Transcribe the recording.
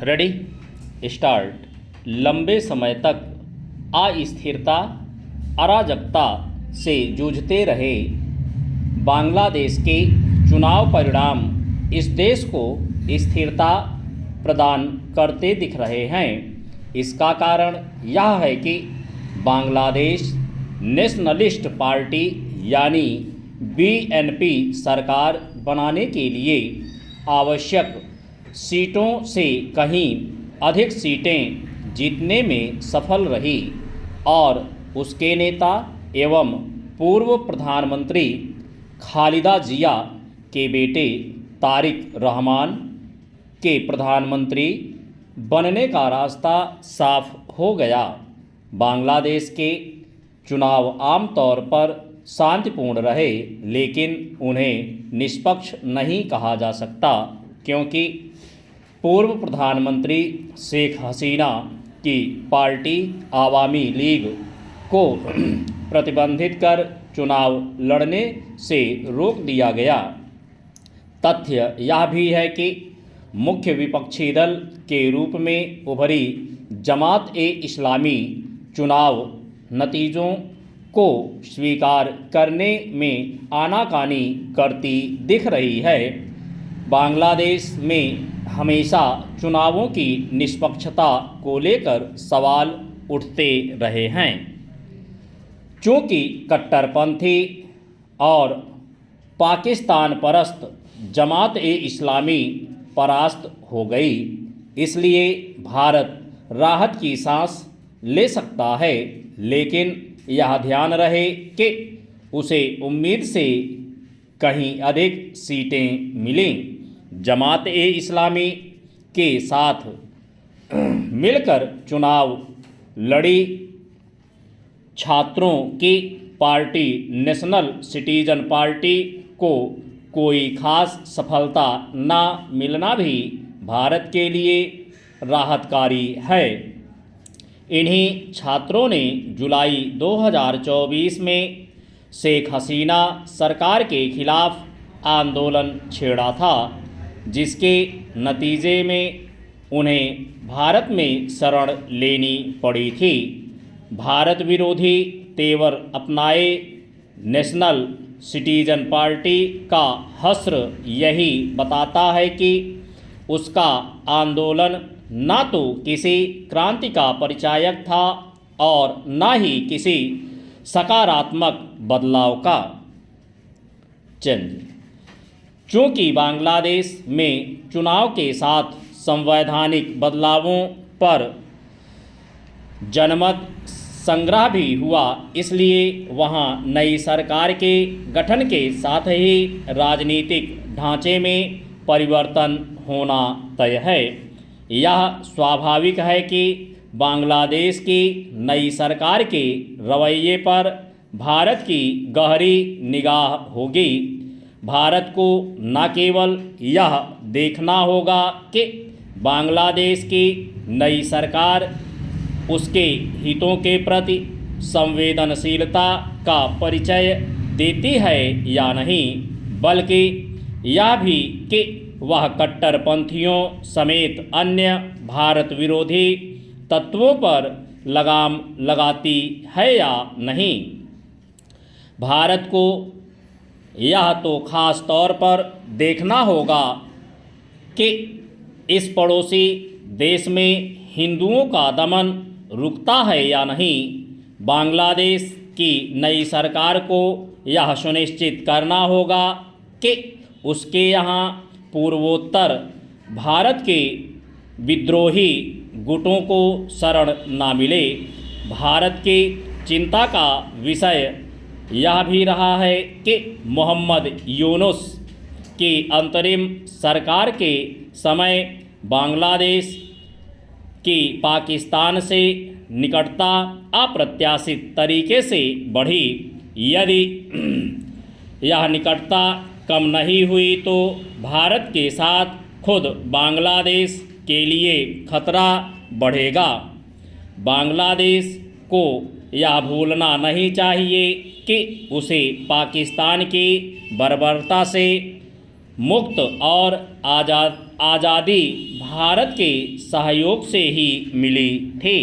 Ready start. लंबे समय तक अस्थिरता अराजकता से जूझते रहे बांग्लादेश के चुनाव परिणाम इस देश को स्थिरता प्रदान करते दिख रहे हैं। इसका कारण यह है कि बांग्लादेश नेशनलिस्ट पार्टी यानी बीएनपी सरकार बनाने के लिए आवश्यक सीटों से कहीं अधिक सीटें जीतने में सफल रही और उसके नेता एवं पूर्व प्रधानमंत्री खालिदा जिया के बेटे तारिक रहमान के प्रधानमंत्री बनने का रास्ता साफ हो गया। बांग्लादेश के चुनाव आमतौर पर शांतिपूर्ण रहे, लेकिन उन्हें निष्पक्ष नहीं कहा जा सकता क्योंकि पूर्व प्रधानमंत्री शेख हसीना की पार्टी आवामी लीग को प्रतिबंधित कर चुनाव लड़ने से रोक दिया गया। तथ्य यह भी है कि मुख्य विपक्षी दल के रूप में उभरी जमात-ए-इस्लामी चुनाव नतीजों को स्वीकार करने में आनाकानी करती दिख रही है। बांग्लादेश में हमेशा चुनावों की निष्पक्षता को लेकर सवाल उठते रहे हैं। चूँकि कट्टरपंथी और पाकिस्तान परस्त जमात-ए-इस्लामी परास्त हो गई, इसलिए भारत राहत की सांस ले सकता है, लेकिन यह ध्यान रहे कि उसे उम्मीद से कहीं अधिक सीटें मिलें। जमात-ए-इस्लामी के साथ मिलकर चुनाव लड़ी छात्रों की पार्टी नेशनल सिटीजन पार्टी को कोई खास सफलता न मिलना भी भारत के लिए राहतकारी है। इन्हीं छात्रों ने जुलाई 2024 में शेख हसीना सरकार के खिलाफ आंदोलन छेड़ा था, जिसके नतीजे में उन्हें भारत में शरण लेनी पड़ी थी। भारत विरोधी तेवर अपनाए नेशनल सिटीजन पार्टी का हश्र यही बताता है कि उसका आंदोलन न तो किसी क्रांति का परिचायक था और न ही किसी सकारात्मक बदलाव का चिन्ह। चूँकि बांग्लादेश में चुनाव के साथ संवैधानिक बदलावों पर जनमत संग्रह भी हुआ, इसलिए वहाँ नई सरकार के गठन के साथ ही राजनीतिक ढांचे में परिवर्तन होना तय है। यह स्वाभाविक है कि बांग्लादेश की नई सरकार के रवैये पर भारत की गहरी निगाह होगी। भारत को न केवल यह देखना होगा कि बांग्लादेश की नई सरकार उसके हितों के प्रति संवेदनशीलता का परिचय देती है या नहीं, बल्कि यह भी कि वह कट्टरपंथियों समेत अन्य भारत विरोधी तत्वों पर लगाम लगाती है या नहीं। भारत को यह तो खास तौर पर देखना होगा कि इस पड़ोसी देश में हिंदुओं का दमन रुकता है या नहीं। बांग्लादेश की नई सरकार को यह सुनिश्चित करना होगा कि उसके यहाँ पूर्वोत्तर भारत के विद्रोही गुटों को शरण ना मिले। भारत की चिंता का विषय यह भी रहा है कि मोहम्मद यूनुस की अंतरिम सरकार के समय बांग्लादेश की पाकिस्तान से निकटता अप्रत्याशित तरीके से बढ़ी। यदि यह निकटता कम नहीं हुई तो भारत के साथ खुद बांग्लादेश के लिए खतरा बढ़ेगा। बांग्लादेश को यह भूलना नहीं चाहिए कि उसे पाकिस्तान की बर्बरता से मुक्त और आज़ादी भारत के सहयोग से ही मिली थी।